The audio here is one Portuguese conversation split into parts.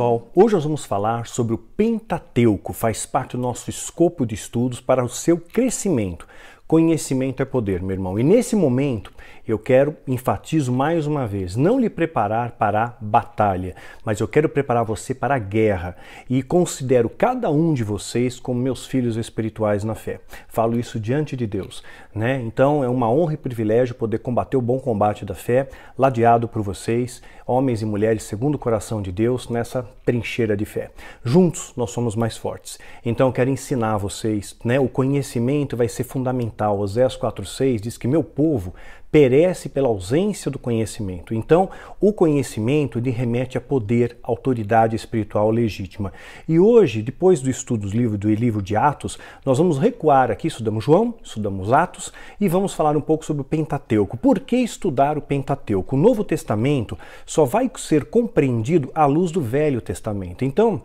pessoal, hoje nós vamos falar sobre o Pentateuco, faz parte do nosso escopo de estudos para o seu crescimento. Conhecimento é poder, meu irmão. E nesse momento eu quero, enfatizo mais uma vez, não lhe preparar para a batalha, mas eu quero preparar você para a guerra. E considero cada um de vocês como meus filhos espirituais na fé. Falo isso diante de Deus, né? Então é uma honra e privilégio poder combater o bom combate da fé, ladeado por vocês, homens e mulheres segundo o coração de Deus, nessa trincheira de fé. Juntos nós somos mais fortes. Então eu quero ensinar vocês, né? O conhecimento vai ser fundamental. Oséias 4:6 diz que meu povo perece pela ausência do conhecimento. Então, o conhecimento lhe remete a poder, autoridade espiritual legítima. E hoje, depois do estudo do livro de Atos, nós vamos recuar aqui, estudamos João, estudamos Atos e vamos falar um pouco sobre o Pentateuco. Por que estudar o Pentateuco? O Novo Testamento só vai ser compreendido à luz do Velho Testamento. Então,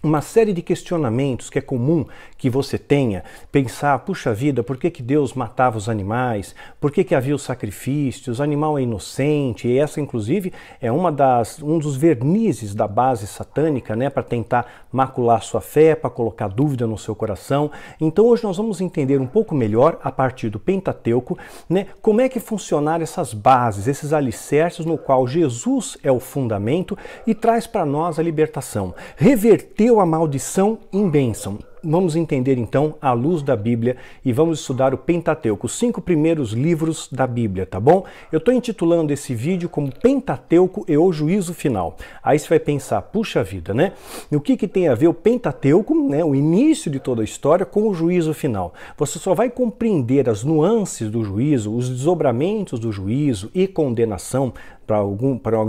uma série de questionamentos que é comum que você tenha, pensar, puxa vida, por que Deus matava os animais? Por que havia os sacrifícios? O animal é inocente? E essa, inclusive, é um dos vernizes da base satânica, né, para tentar macular sua fé, para colocar dúvida no seu coração. Então hoje nós vamos entender um pouco melhor, a partir do Pentateuco, né, como é que funcionaram essas bases, esses alicerces no qual Jesus é o fundamento e traz para nós a libertação. Reverteu a maldição em bênção. Vamos entender então à luz da Bíblia e vamos estudar o Pentateuco, os 5 primeiros livros da Bíblia, tá bom? Eu estou intitulando esse vídeo como Pentateuco e o Juízo Final. Aí você vai pensar, puxa vida, né? O que tem a ver o Pentateuco, né, o início de toda a história, com o juízo final? Você só vai compreender as nuances do juízo, os desdobramentos do juízo e condenação,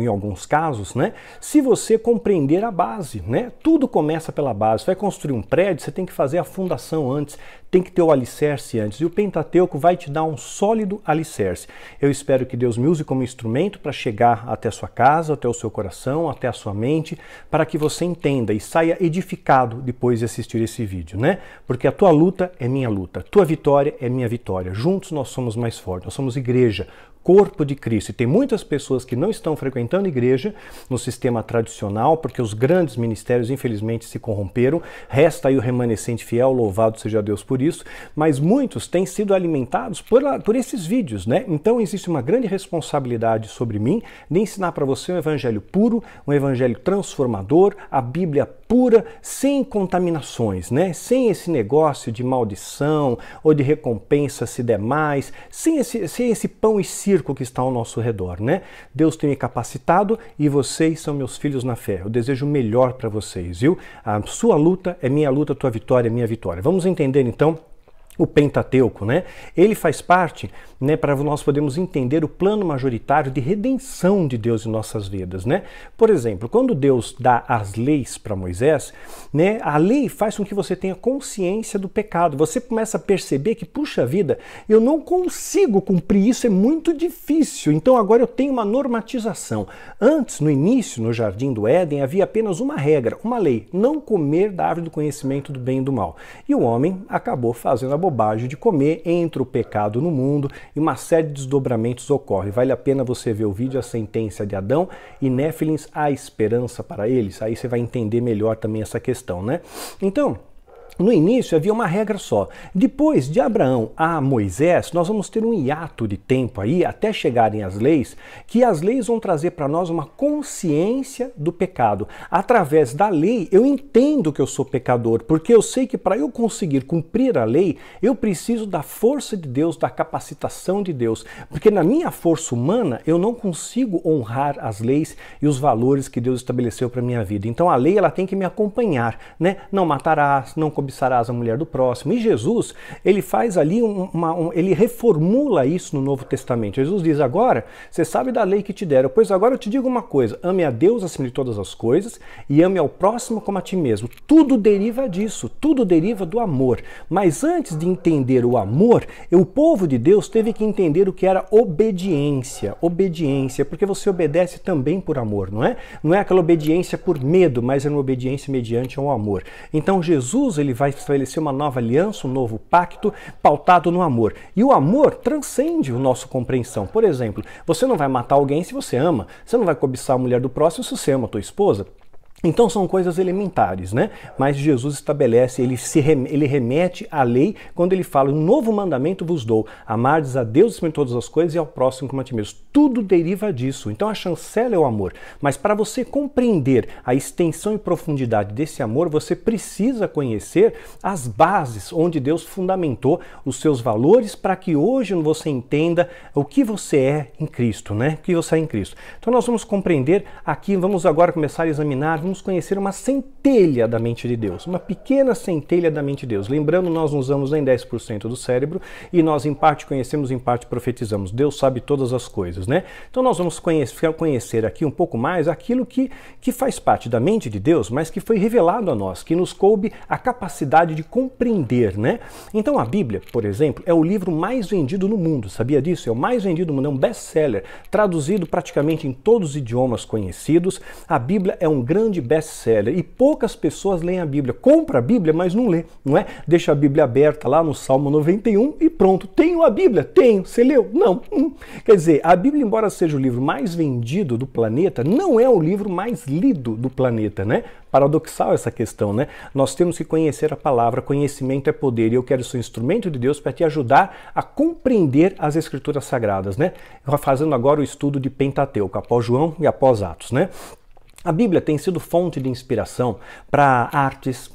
em alguns casos, né? Se você compreender a base, né? Tudo começa pela base. Você vai construir um prédio, você tem que fazer a fundação antes, tem que ter o alicerce antes. E o Pentateuco vai te dar um sólido alicerce. Eu espero que Deus me use como instrumento para chegar até a sua casa, até o seu coração, até a sua mente, para que você entenda e saia edificado depois de assistir esse vídeo, né? Porque a tua luta é minha luta, a tua vitória é minha vitória. Juntos nós somos mais fortes, nós somos igreja, corpo de Cristo. E tem muitas pessoas que não estão frequentando igreja no sistema tradicional, porque os grandes ministérios, infelizmente, se corromperam. Resta aí o remanescente fiel, louvado seja Deus por isso. Mas muitos têm sido alimentados por esses vídeos, né? Então existe uma grande responsabilidade sobre mim de ensinar para você um evangelho puro, um evangelho transformador, a Bíblia pura, sem contaminações, né? Sem esse negócio de maldição ou de recompensa se der mais, sem esse pão e circo que está ao nosso redor, né? Deus tem me capacitado e vocês são meus filhos na fé. Eu desejo o melhor para vocês, viu? A sua luta é minha luta, a tua vitória é minha vitória. Vamos entender então o Pentateuco, né? Ele faz parte, né, para nós podermos entender o plano majoritário de redenção de Deus em nossas vidas, né? Por exemplo, quando Deus dá as leis para Moisés, né, a lei faz com que você tenha consciência do pecado. Você começa a perceber que, puxa vida, eu não consigo cumprir isso, é muito difícil. Então agora eu tenho uma normatização. Antes, no início, no Jardim do Éden, havia apenas uma regra, uma lei: não comer da árvore do conhecimento do bem e do mal. E o homem acabou fazendo a bobagem de comer, entra o pecado no mundo e uma série de desdobramentos ocorre. Vale a pena você ver o vídeo A Sentença de Adão e Néfilins, a esperança para eles. Aí você vai entender melhor também essa questão, né? Então, no início havia uma regra só. Depois de Abraão a Moisés, nós vamos ter um hiato de tempo aí, até chegarem as leis, que as leis vão trazer para nós uma consciência do pecado. Através da lei, eu entendo que eu sou pecador, porque eu sei que para eu conseguir cumprir a lei, eu preciso da força de Deus, da capacitação de Deus. Porque na minha força humana, eu não consigo honrar as leis e os valores que Deus estabeleceu para a minha vida. Então a lei, ela tem que me acompanhar, né? Não matarás, não cobiçarás a mulher do próximo. E Jesus, ele faz ali ele reformula isso no Novo Testamento. Jesus diz: agora, você sabe da lei que te deram, pois agora eu te digo uma coisa: ame a Deus acima de todas as coisas e ame ao próximo como a ti mesmo. Tudo deriva disso, tudo deriva do amor. Mas antes de entender o amor, o povo de Deus teve que entender o que era obediência. Obediência, porque você obedece também por amor, não é? Não é aquela obediência por medo, mas é uma obediência mediante ao amor. Então Jesus, ele vai estabelecer uma nova aliança, um novo pacto pautado no amor. E o amor transcende a nossa compreensão. Por exemplo, você não vai matar alguém se você ama. Você não vai cobiçar a mulher do próximo se você ama a tua esposa. Então são coisas elementares, né? Mas Jesus estabelece, ele remete à lei quando ele fala: um novo mandamento vos dou, amardes a Deus acima de todas as coisas e ao próximo como a ti mesmo. Tudo deriva disso. Então a chancela é o amor. Mas para você compreender a extensão e profundidade desse amor, você precisa conhecer as bases onde Deus fundamentou os seus valores para que hoje você entenda o que você é em Cristo, né? O que você é em Cristo. Então nós vamos compreender aqui, vamos agora começar a examinar, vamos conhecer uma centelha da mente de Deus, uma pequena centelha da mente de Deus. Lembrando, nós não usamos nem 10% do cérebro e nós em parte conhecemos, em parte profetizamos. Deus sabe todas as coisas, né? Então nós vamos conhecer aqui um pouco mais aquilo que faz parte da mente de Deus, mas que foi revelado a nós, que nos coube a capacidade de compreender, né? Então a Bíblia, por exemplo, é o livro mais vendido no mundo, sabia disso? É o mais vendido no mundo, é um best-seller, traduzido praticamente em todos os idiomas conhecidos. A Bíblia é um grande best-seller e poucas pessoas leem a Bíblia. Compra a Bíblia, mas não lê, não é? Deixa a Bíblia aberta lá no Salmo 91 e pronto. Tenho a Bíblia? Tenho. Você leu? Não. Quer dizer, a Bíblia, embora seja o livro mais vendido do planeta, não é o livro mais lido do planeta, né? Paradoxal essa questão, né? Nós temos que conhecer a palavra, conhecimento é poder, e eu quero ser um instrumento de Deus para te ajudar a compreender as Escrituras Sagradas, né? Fazendo agora o estudo de Pentateuco, após João e após Atos, né? A Bíblia tem sido fonte de inspiração para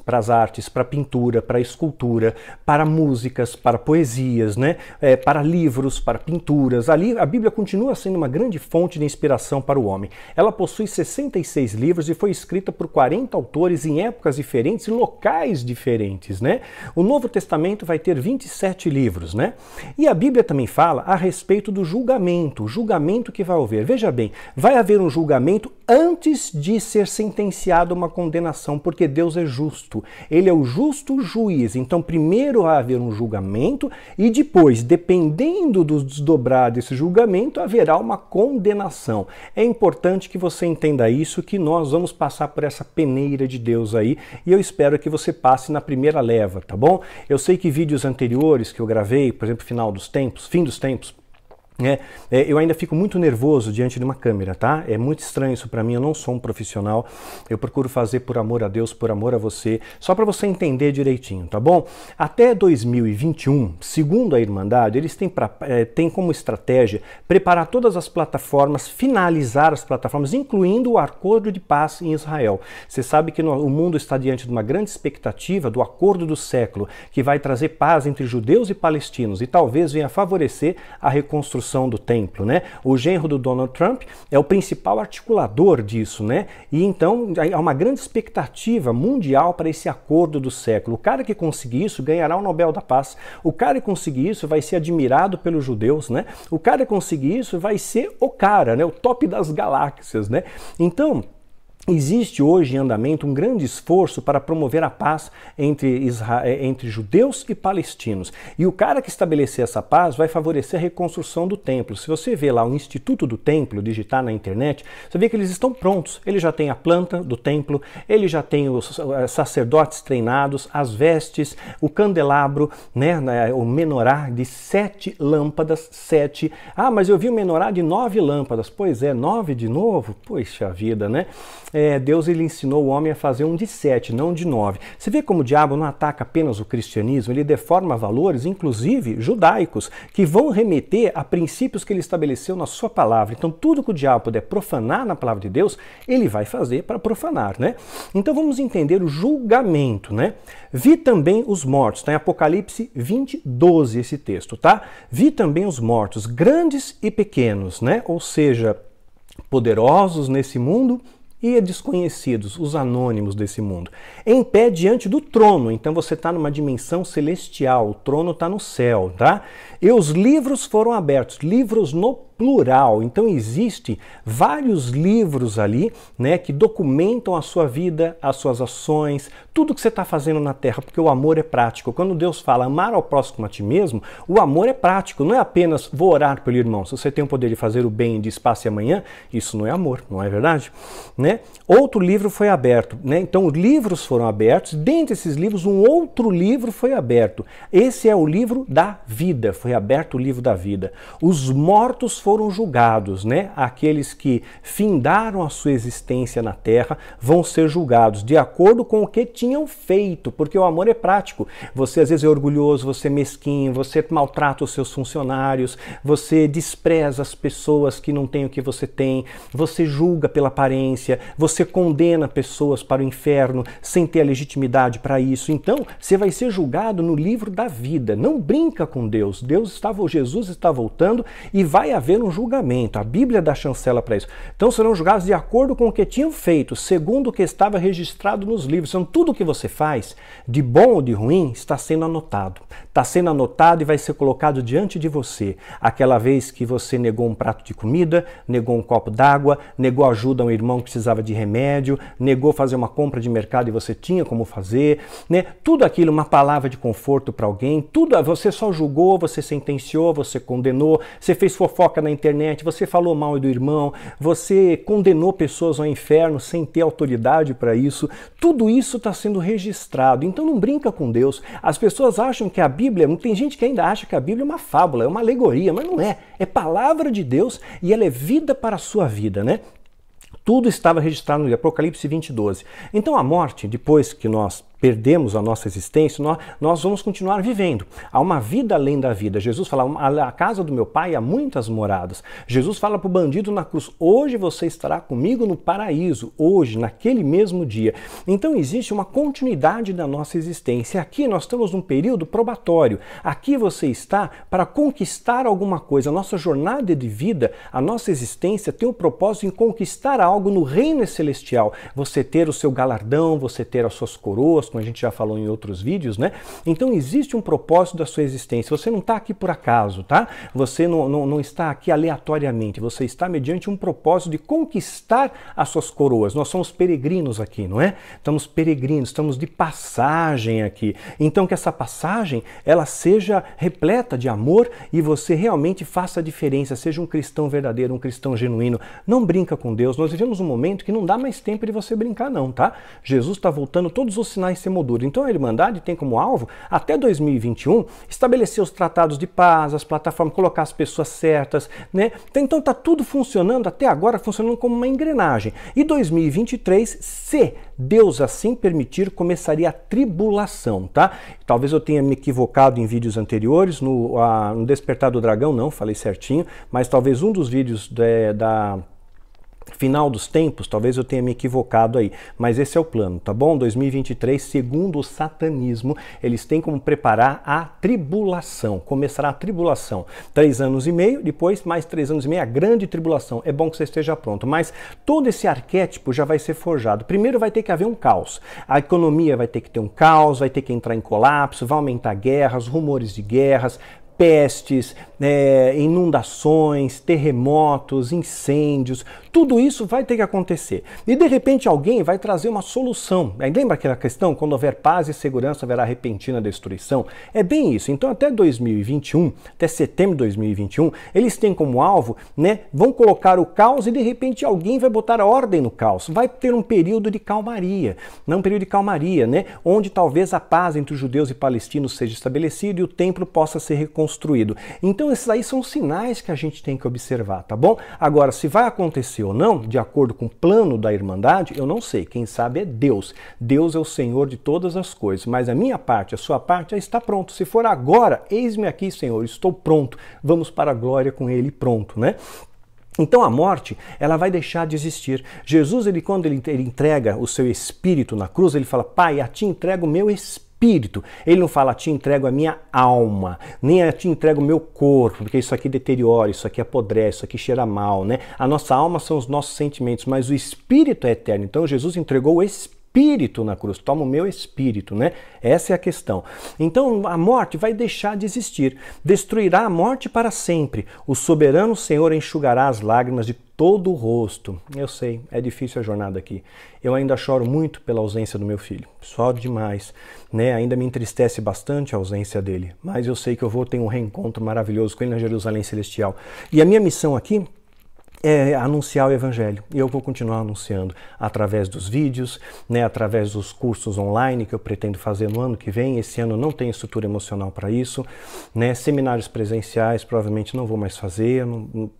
as artes, para pintura, para escultura, para músicas, para poesias, né? Para livros, para pinturas. Ali, a Bíblia continua sendo uma grande fonte de inspiração para o homem. Ela possui 66 livros e foi escrita por 40 autores em épocas diferentes e locais diferentes, né? O Novo Testamento vai ter 27 livros, né? E a Bíblia também fala a respeito do julgamento, o julgamento que vai haver. Veja bem, vai haver um julgamento antes de ser sentenciado a uma condenação, porque Deus é justo. Ele é o justo juiz. Então, primeiro vai haver um julgamento e depois, dependendo do desdobrar desse julgamento, haverá uma condenação. É importante que você entenda isso, que nós vamos passar por essa peneira de Deus aí, e eu espero que você passe na primeira leva, tá bom? Eu sei que vídeos anteriores que eu gravei, por exemplo, fim dos tempos, eu ainda fico muito nervoso diante de uma câmera, tá? É muito estranho isso para mim, eu não sou um profissional, eu procuro fazer por amor a Deus, por amor a você, só para você entender direitinho, tá bom? Até 2021, segundo a Irmandade, eles têm como estratégia preparar todas as plataformas, finalizar as plataformas, incluindo o acordo de paz em Israel. Você sabe que o mundo está diante de uma grande expectativa do acordo do século, que vai trazer paz entre judeus e palestinos e talvez venha favorecer a reconstrução do templo, né? O genro do Donald Trump é o principal articulador disso, né? E então há uma grande expectativa mundial para esse acordo do século. O cara que conseguir isso ganhará o Nobel da Paz. O cara que conseguir isso vai ser admirado pelos judeus, né? O cara que conseguir isso vai ser o cara, né? O top das galáxias, né? Então, existe hoje em andamento um grande esforço para promover a paz entre judeus e palestinos. E o cara que estabelecer essa paz vai favorecer a reconstrução do templo. Se você vê lá o Instituto do Templo, digitar na internet, você vê que eles estão prontos. Ele já tem a planta do templo, ele já tem os sacerdotes treinados, as vestes, o candelabro, né, o menorá de 7 lâmpadas, 7. Ah, mas eu vi o menorá de 9 lâmpadas. Pois é, 9 de novo? Poxa vida, né? Deus ele ensinou o homem a fazer um de 7, não de 9. Você vê como o diabo não ataca apenas o cristianismo, ele deforma valores, inclusive judaicos, que vão remeter a princípios que ele estabeleceu na sua palavra. Então tudo que o diabo puder profanar na palavra de Deus, ele vai fazer para profanar, né? Então vamos entender o julgamento, né? Vi também os mortos, tá? Em Apocalipse 20, 12 esse texto, tá? Vi também os mortos, grandes e pequenos, né? Ou seja, poderosos nesse mundo e desconhecidos, os anônimos desse mundo, em pé diante do trono. Então você está numa dimensão celestial, o trono está no céu, tá? E os livros foram abertos, livros no plural. Então existem vários livros ali, né, que documentam a sua vida, as suas ações, tudo que você está fazendo na Terra, porque o amor é prático. Quando Deus fala amar ao próximo a ti mesmo, o amor é prático, não é apenas vou orar pelo irmão. Se você tem o poder de fazer o bem de espaço e amanhã, isso não é amor, não é verdade? Né? Outro livro foi aberto, né? Então livros foram abertos, dentre esses livros um outro livro foi aberto. Esse é o livro da vida, foi aberto o livro da vida. Os mortos foram foram julgados, né? Aqueles que findaram a sua existência na terra vão ser julgados de acordo com o que tinham feito, porque o amor é prático. Você às vezes é orgulhoso, você é mesquinho, você maltrata os seus funcionários, você despreza as pessoas que não têm o que você tem, você julga pela aparência, você condena pessoas para o inferno sem ter a legitimidade para isso. Então, você vai ser julgado no livro da vida. Não brinca com Deus. Jesus está voltando e vai haver um julgamento. A Bíblia dá chancela para isso. Então, serão julgados de acordo com o que tinham feito, segundo o que estava registrado nos livros. Então, tudo o que você faz, de bom ou de ruim, está sendo anotado. Está sendo anotado e vai ser colocado diante de você. Aquela vez que você negou um prato de comida, negou um copo d'água, negou ajuda a um irmão que precisava de remédio, negou fazer uma compra de mercado e você tinha como fazer, né? Tudo aquilo, uma palavra de conforto para alguém, tudo, você só julgou, você sentenciou, você condenou, você fez fofoca na internet, você falou mal do irmão, você condenou pessoas ao inferno sem ter autoridade para isso. Tudo isso está sendo registrado. Então não brinca com Deus. As pessoas acham que a Bíblia, tem gente que ainda acha que a Bíblia é uma fábula, é uma alegoria, mas não é. É palavra de Deus e ela é vida para a sua vida, né? Tudo estava registrado no Apocalipse 20:12. Então a morte, depois que nós perdemos a nossa existência, nós vamos continuar vivendo. Há uma vida além da vida. Jesus fala, a casa do meu pai há muitas moradas. Jesus fala para o bandido na cruz, hoje você estará comigo no paraíso, hoje, naquele mesmo dia. Então existe uma continuidade da nossa existência. Aqui nós estamos num período probatório. Aqui você está para conquistar alguma coisa. A nossa jornada de vida, a nossa existência tem o propósito em conquistar algo no reino celestial. Você ter o seu galardão, você ter as suas coroas, como a gente já falou em outros vídeos, né? Então existe um propósito da sua existência. Você não está aqui por acaso, tá? Você não está aqui aleatoriamente. Você está mediante um propósito de conquistar as suas coroas. Nós somos peregrinos aqui, não é? Estamos peregrinos, estamos de passagem aqui. Então que essa passagem, ela seja repleta de amor e você realmente faça a diferença. Seja um cristão verdadeiro, um cristão genuíno. Não brinca com Deus. Nós vivemos um momento que não dá mais tempo de você brincar, não, tá? Jesus está voltando, todos os sinais se molduram. Então a Irmandade tem como alvo, até 2021, estabelecer os tratados de paz, as plataformas, colocar as pessoas certas, né? Então está tudo funcionando, até agora funcionando como uma engrenagem. E 2023, se Deus assim permitir, começaria a tribulação, tá? Talvez eu tenha me equivocado em vídeos anteriores, no Despertar do Dragão, não, falei certinho, mas talvez um dos vídeos da final dos tempos, talvez eu tenha me equivocado aí, mas esse é o plano, tá bom? 2023, segundo o satanismo, eles têm como preparar a tribulação, começará a tribulação, 3 anos e meio, depois mais 3 anos e meio, a grande tribulação. É bom que você esteja pronto, mas todo esse arquétipo já vai ser forjado. Primeiro vai ter que haver um caos, a economia vai ter que ter um caos, vai ter que entrar em colapso, vai aumentar guerras, rumores de guerras, pestes, inundações, terremotos, incêndios, tudo isso vai ter que acontecer. E de repente alguém vai trazer uma solução. Lembra aquela questão? Quando houver paz e segurança, haverá repentina destruição? É bem isso. Então até 2021, até setembro de 2021, eles têm como alvo, né, vão colocar o caos e de repente alguém vai botar a ordem no caos. Vai ter um período de calmaria, não um período de calmaria, né, onde talvez a paz entre os judeus e palestinos seja estabelecida e o templo possa ser reconstruído. Então esses aí são sinais que a gente tem que observar, tá bom? Agora, se vai acontecer ou não, de acordo com o plano da Irmandade, eu não sei. Quem sabe é Deus. Deus é o Senhor de todas as coisas. Mas a minha parte, a sua parte, já está pronto. Se for agora, eis-me aqui, Senhor, estou pronto. Vamos para a glória com Ele pronto, né? Então a morte, ela vai deixar de existir. Jesus, quando ele entrega o seu espírito na cruz, ele fala, Pai, a ti entrego o meu espírito. Ele não fala, te entrego a minha alma, nem a te entrego o meu corpo, porque isso aqui deteriora, isso aqui apodrece, isso aqui cheira mal, né? A nossa alma são os nossos sentimentos, mas o espírito é eterno. Então Jesus entregou o espírito na cruz, toma o meu espírito, né? Essa é a questão. Então a morte vai deixar de existir, destruirá a morte para sempre. O soberano Senhor enxugará as lágrimas de todo o rosto. Eu sei, é difícil a jornada aqui. Eu ainda choro muito pela ausência do meu filho. Choro demais, né? Ainda me entristece bastante a ausência dele. Mas eu sei que eu vou ter um reencontro maravilhoso com ele na Jerusalém Celestial. E a minha missão aqui anunciar o Evangelho. E eu vou continuar anunciando através dos vídeos, né, através dos cursos online que eu pretendo fazer no ano que vem. Esse ano não tenho estrutura emocional para isso, né? Seminários presenciais provavelmente não vou mais fazer,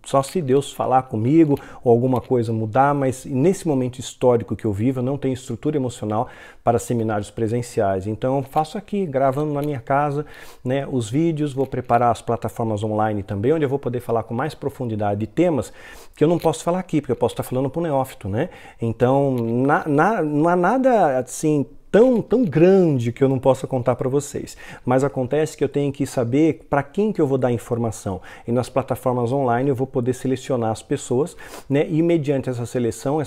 só se Deus falar comigo ou alguma coisa mudar, mas nesse momento histórico que eu vivo, eu não tenho estrutura emocional para seminários presenciais. Então eu faço aqui, gravando na minha casa, né, os vídeos, vou preparar as plataformas online também, onde eu vou poder falar com mais profundidade de temas que eu não posso falar aqui, porque eu posso estar falando para o neófito, né? Então, não há nada assim tão grande que eu não possa contar para vocês. Mas acontece que eu tenho que saber para quem que eu vou dar informação. E nas plataformas online eu vou poder selecionar as pessoas, né? E mediante essa seleção,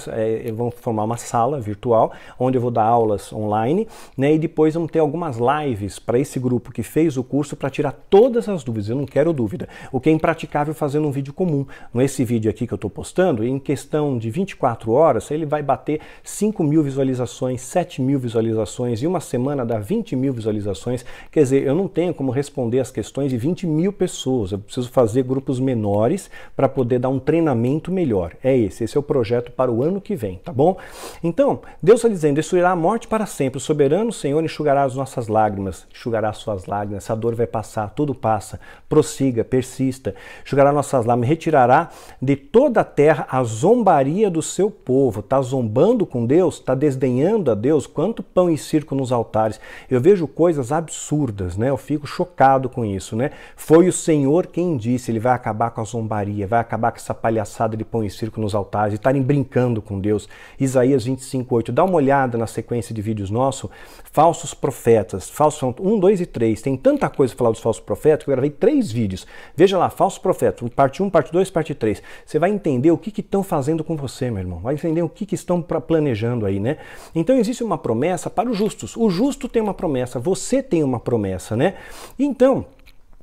vão formar uma sala virtual, onde eu vou dar aulas online, né? E depois vamos ter algumas lives para esse grupo que fez o curso para tirar todas as dúvidas. Eu não quero dúvida. O que é impraticável fazer num vídeo comum. Nesse vídeo aqui que eu estou postando, em questão de 24 horas, ele vai bater 5.000 visualizações, 7.000 visualizações, e uma semana dá 20.000 visualizações. Quer dizer, eu não tenho como responder as questões de 20.000 pessoas. Eu preciso fazer grupos menores para poder dar um treinamento melhor. Esse é o projeto para o ano que vem, tá bom? Então, Deus está dizendo, destruirá a morte para sempre. O soberano Senhor enxugará as nossas lágrimas, enxugará as suas lágrimas. Essa dor vai passar, tudo passa. Prossiga, persista. Enxugará nossas lágrimas, retirará de toda a terra a zombaria do seu povo. Está zombando com Deus? Está desdenhando a Deus? Quanto pão e circo nos altares. Eu vejo coisas absurdas, né? Eu fico chocado com isso, né? Foi o Senhor quem disse, ele vai acabar com a zombaria, vai acabar com essa palhaçada de pão e circo nos altares, e estarem brincando com Deus. Isaías 25:8. Dá uma olhada na sequência de vídeos nossos. Falsos profetas, falsos 1, 2 e 3. Tem tanta coisa para falar dos falsos profetas que eu gravei 3 vídeos. Veja lá, falsos profetas, parte 1, parte 2, parte 3. Você vai entender o que estão fazendo com você, meu irmão. Vai entender o que estão planejando aí, né? Então existe uma promessa para os justos. O justo tem uma promessa, você tem uma promessa, né? Então,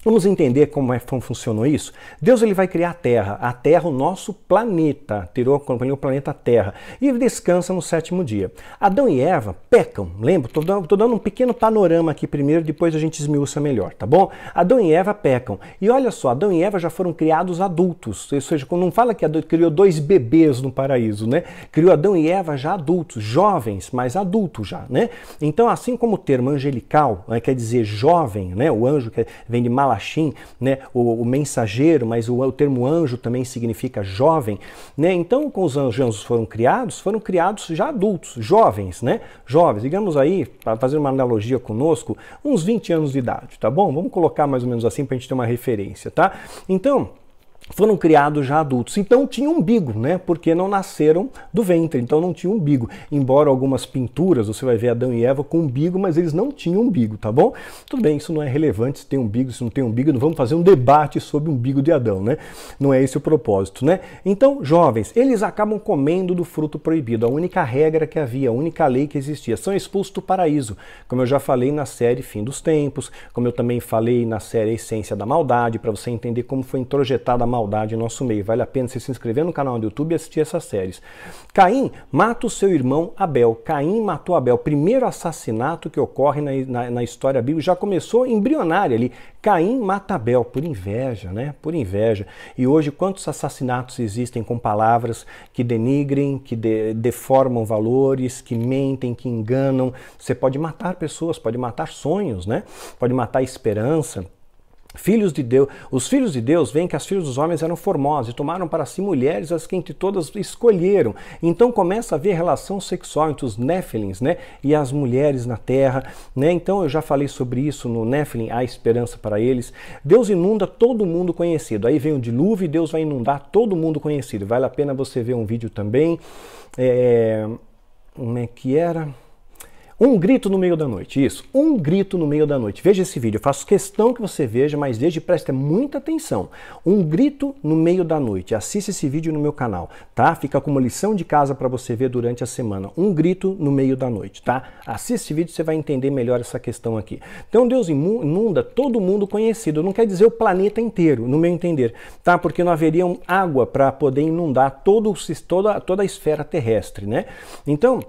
vamos entender como funcionou isso? Deus vai criar a Terra, o nosso planeta, tirou o planeta Terra, e descansa no 7º dia. Adão e Eva pecam, lembra? Estou dando um pequeno panorama aqui primeiro, depois a gente esmiuça melhor, tá bom? Adão e Eva pecam. E olha só, Adão e Eva já foram criados adultos, ou seja, não fala que criou 2 bebês no paraíso, né? Criou Adão e Eva já adultos, jovens, mas adultos já, né? Então, assim como o termo angelical, né, quer dizer jovem, né? O anjo que vem de Malachim, né, o mensageiro, mas o termo anjo também significa jovem, né? Então, com os anjos foram criados já adultos, jovens, né? Jovens, digamos aí, para fazer uma analogia conosco, uns 20 anos de idade, tá bom? Vamos colocar mais ou menos assim para a gente ter uma referência, tá? Então, foram criados já adultos, então tinha umbigo, né? Porque não nasceram do ventre, então não tinha umbigo. Embora algumas pinturas, você vai ver Adão e Eva com umbigo, mas eles não tinham umbigo, tá bom? Tudo bem, isso não é relevante, se tem umbigo, se não tem umbigo, não vamos fazer um debate sobre o umbigo de Adão, né? Não é esse o propósito, né? Então, jovens, eles acabam comendo do fruto proibido, a única regra que havia, a única lei que existia, são expulsos do paraíso, como eu já falei na série Fim dos Tempos, como eu também falei na série Essência da Maldade, para você entender como foi introjetada a maldade em nosso meio. Vale a pena você se inscrever no canal do YouTube e assistir essas séries. Caim mata o seu irmão Abel. Caim matou Abel. Primeiro assassinato que ocorre na história bíblica. Já começou embrionária ali. Caim mata Abel por inveja, né? Por inveja. E hoje quantos assassinatos existem com palavras que denigrem, que deformam valores, que mentem, que enganam. Você pode matar pessoas, pode matar sonhos, né? Pode matar esperança. Filhos de Deus, os filhos de Deus veem que as filhas dos homens eram formosas e tomaram para si mulheres as que entre todas escolheram. Então começa a haver relação sexual entre os Néfilins, né, e as mulheres na terra, né? Então eu já falei sobre isso no Néfilim, há esperança para eles. Deus inunda todo mundo conhecido. Aí vem o dilúvio e Deus vai inundar todo mundo conhecido. Vale a pena você ver um vídeo também. Como é que era? Um grito no meio da noite, isso, um grito no meio da noite. Veja esse vídeo, eu faço questão que você veja, mas desde preste muita atenção. Um grito no meio da noite, assista esse vídeo no meu canal, tá? Fica como lição de casa para você ver durante a semana. Um grito no meio da noite, tá? Assista esse vídeo, você vai entender melhor essa questão aqui. Então Deus inunda todo mundo conhecido, não quer dizer o planeta inteiro, no meu entender, tá? Porque não haveria água para poder inundar toda a esfera terrestre, né? Então,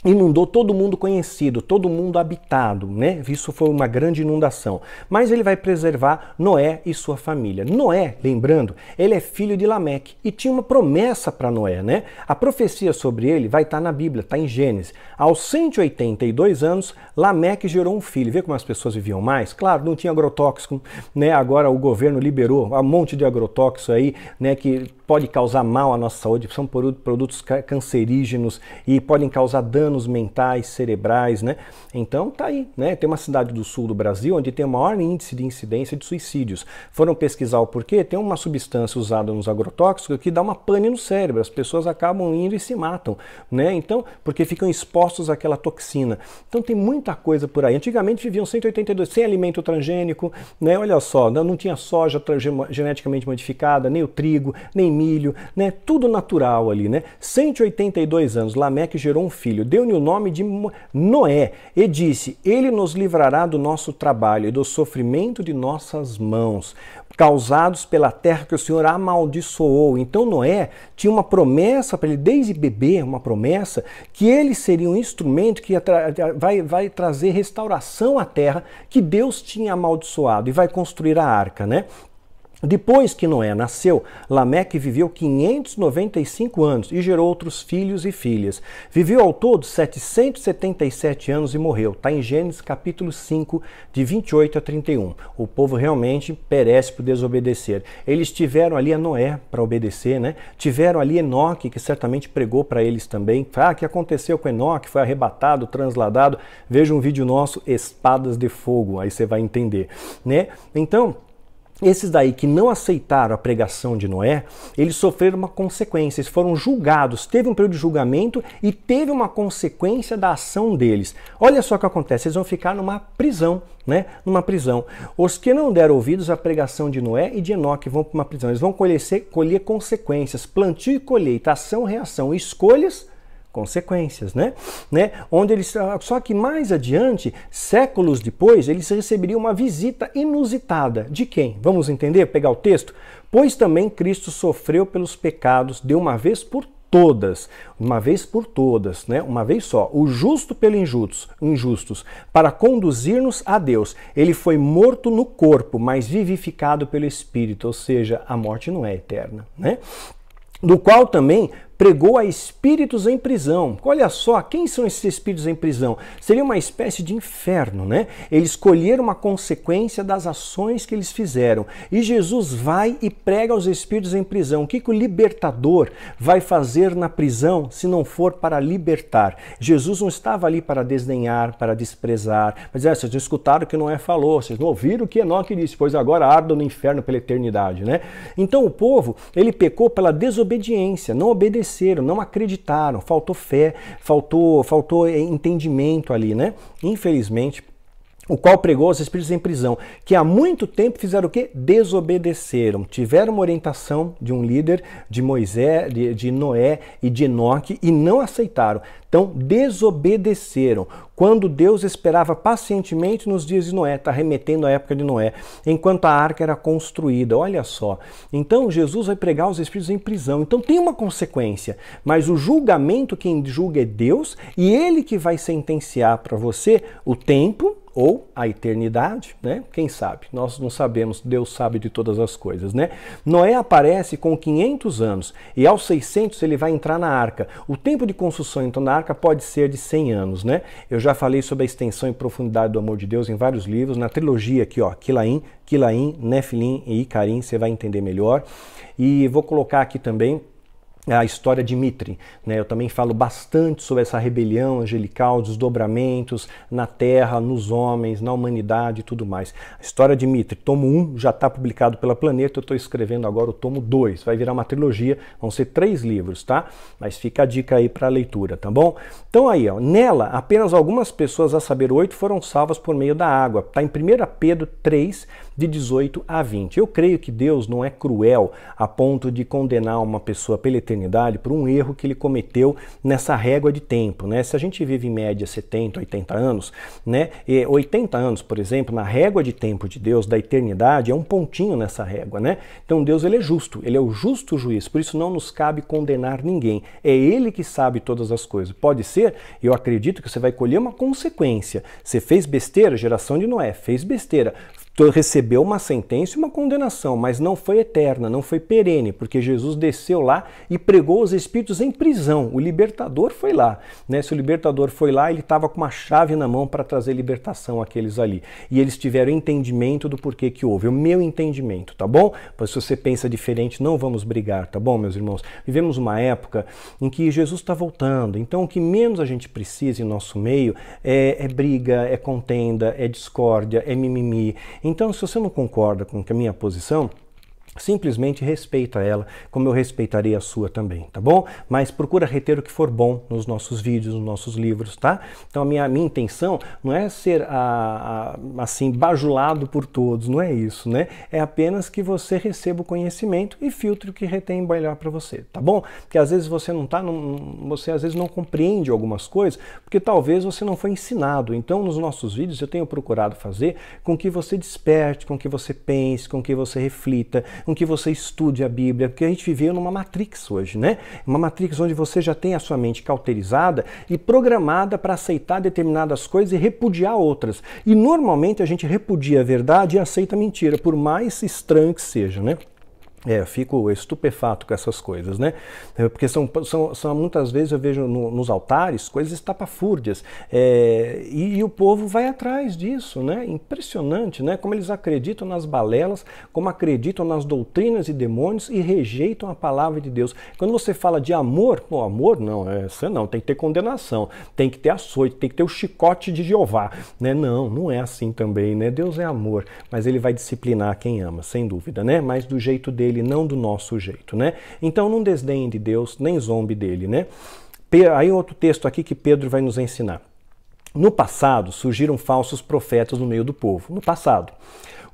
inundou todo mundo conhecido, todo mundo habitado, né? Isso foi uma grande inundação. Mas ele vai preservar Noé e sua família. Noé, lembrando, ele é filho de Lameque e tinha uma promessa para Noé, né? A profecia sobre ele vai estar na Bíblia, está em Gênesis. Aos 182 anos, Lameque gerou um filho. Vê como as pessoas viviam mais? Claro, não tinha agrotóxico, né? Agora o governo liberou um monte de agrotóxico aí, né? Que pode causar mal à nossa saúde, são produtos cancerígenos e podem causar danos mentais, cerebrais, né? Então tá aí, né? Tem uma cidade do sul do Brasil onde tem o maior índice de incidência de suicídios. Foram pesquisar o porquê, tem uma substância usada nos agrotóxicos que dá uma pane no cérebro, as pessoas acabam indo e se matam, né? Então, porque ficam expostos àquela toxina. Então tem muita coisa por aí. Antigamente viviam 182 sem alimento transgênico, né? Olha só, não tinha soja geneticamente modificada, nem o trigo, nem milho, né? Tudo natural ali, né? 182 anos, Lameque gerou um filho, deu-lhe o nome de Noé e disse: ele nos livrará do nosso trabalho e do sofrimento de nossas mãos, causados pela terra que o Senhor amaldiçoou. Então Noé tinha uma promessa para ele, desde bebê, uma promessa que ele seria um instrumento que vai trazer restauração à terra que Deus tinha amaldiçoado e vai construir a arca, né? Depois que Noé nasceu, Lameque viveu 595 anos e gerou outros filhos e filhas. Viveu ao todo 777 anos e morreu. Está em Gênesis capítulo 5, de 28 a 31. O povo realmente perece por desobedecer. Eles tiveram ali a Noé para obedecer, né? Tiveram ali Enoque, que certamente pregou para eles também. O que aconteceu com Enoque? Foi arrebatado, transladado. Veja um vídeo nosso, Espadas de Fogo, aí você vai entender, né? Então, esses daí que não aceitaram a pregação de Noé, eles sofreram uma consequência, eles foram julgados, teve um período de julgamento e teve uma consequência da ação deles. Olha só o que acontece, eles vão ficar numa prisão, né? Numa prisão. Os que não deram ouvidos à pregação de Noé e de Enoque vão para uma prisão, eles vão colher consequências, plantio e colheita, ação, reação, escolhas, consequências, né? Onde eles, só que mais adiante, séculos depois, eles receberiam uma visita inusitada. De quem? Vamos entender? Pegar o texto? Pois também Cristo sofreu pelos pecados de uma vez por todas, né? Uma vez só, o justo pelos injustos, para conduzir-nos a Deus. Ele foi morto no corpo, mas vivificado pelo Espírito, ou seja, a morte não é eterna, né? Do qual também pregou a espíritos em prisão. Olha só, quem são esses espíritos em prisão? Seria uma espécie de inferno, né? Eles colheram uma consequência das ações que eles fizeram. E Jesus vai e prega aos espíritos em prisão. O que o libertador vai fazer na prisão se não for para libertar? Jesus não estava ali para desdenhar, para desprezar. Mas vocês não escutaram o que Noé falou, vocês não ouviram o que Enoque disse, pois agora ardam no inferno pela eternidade, né? Então o povo, ele pecou pela desobediência, não obedeceu, não acreditaram, faltou fé, faltou entendimento ali, né? Infelizmente, o qual pregou aos espíritos em prisão, que há muito tempo fizeram o quê? Desobedeceram. Tiveram uma orientação de um líder, de Moisés, de Noé e de Enoque, e não aceitaram. Então, desobedeceram. Quando Deus esperava pacientemente nos dias de Noé, está remetendo à época de Noé, enquanto a arca era construída. Olha só. Então, Jesus vai pregar os espíritos em prisão. Então, tem uma consequência. Mas o julgamento, quem julga é Deus, e Ele que vai sentenciar para você o tempo ou a eternidade, né? Quem sabe? Nós não sabemos, Deus sabe de todas as coisas, né? Noé aparece com 500 anos e aos 600 ele vai entrar na arca. O tempo de construção então da arca pode ser de 100 anos, né? Eu já falei sobre a extensão e profundidade do amor de Deus em vários livros, na trilogia aqui, ó, Quilaim, Nefilim e Icarim, você vai entender melhor. E vou colocar aqui também a história de Mitri, né? Eu também falo bastante sobre essa rebelião angelical, desdobramentos na terra, nos homens, na humanidade e tudo mais. A história de Mitri, tomo 1 já está publicado pela Planeta, eu estou escrevendo agora o tomo 2, vai virar uma trilogia, vão ser 3 livros, tá? Mas fica a dica aí para a leitura, tá bom? Então aí, ó, nela, apenas algumas pessoas, a saber 8, foram salvas por meio da água. Está em 1 Pedro 3, de 18 a 20. Eu creio que Deus não é cruel a ponto de condenar uma pessoa pela eternidade por um erro que ele cometeu nessa régua de tempo, né? Se a gente vive em média 70, 80 anos, né? 80 anos, por exemplo, na régua de tempo de Deus, da eternidade, é um pontinho nessa régua, né? Então Deus, ele é justo, ele é o justo juiz, por isso não nos cabe condenar ninguém. É ele que sabe todas as coisas. Pode ser, eu acredito que você vai colher uma consequência. Você fez besteira, geração de Noé, fez besteira. Recebeu uma sentença e uma condenação, mas não foi eterna, não foi perene, porque Jesus desceu lá e pregou os espíritos em prisão. O libertador foi lá, né? Se o libertador foi lá, ele estava com uma chave na mão para trazer libertação àqueles ali. E eles tiveram entendimento do porquê que houve, o meu entendimento, tá bom? Pois se você pensa diferente, não vamos brigar, tá bom, meus irmãos? Vivemos uma época em que Jesus está voltando, então o que menos a gente precisa em nosso meio é briga, é contenda, é discórdia, é mimimi. Então, se você não concorda com a minha posição, simplesmente respeita ela, como eu respeitarei a sua também, tá bom? Mas procura reter o que for bom nos nossos vídeos, nos nossos livros, tá? Então a minha intenção não é ser assim bajulado por todos, não é isso, né? É apenas que você receba o conhecimento e filtre o que retém melhor para você, tá bom? Porque às vezes você você às vezes não compreende algumas coisas, porque talvez você não foi ensinado. Então nos nossos vídeos eu tenho procurado fazer com que você desperte, com que você pense, com que você reflita, com que você estude a Bíblia, porque a gente vive numa matrix hoje, né? Uma matrix onde você já tem a sua mente cauterizada e programada para aceitar determinadas coisas e repudiar outras. E normalmente a gente repudia a verdade e aceita a mentira, por mais estranho que seja, né? Eu fico estupefato com essas coisas, né? Porque são muitas vezes eu vejo nos altares coisas estapafúrdias e o povo vai atrás disso, né? Impressionante, né? Como eles acreditam nas balelas, como acreditam nas doutrinas e demônios e rejeitam a palavra de Deus. Quando você fala de amor, pô, amor não, não, tem que ter condenação, tem que ter açoite, tem que ter o chicote de Jeová, né? Não, não é assim também, né? Deus é amor, mas ele vai disciplinar quem ama, sem dúvida, né? Mas do jeito dele, não do nosso jeito, né? Então não desdenhe de Deus, nem zombe dele, né? Aí outro texto aqui que Pedro vai nos ensinar. No passado surgiram falsos profetas no meio do povo. No passado.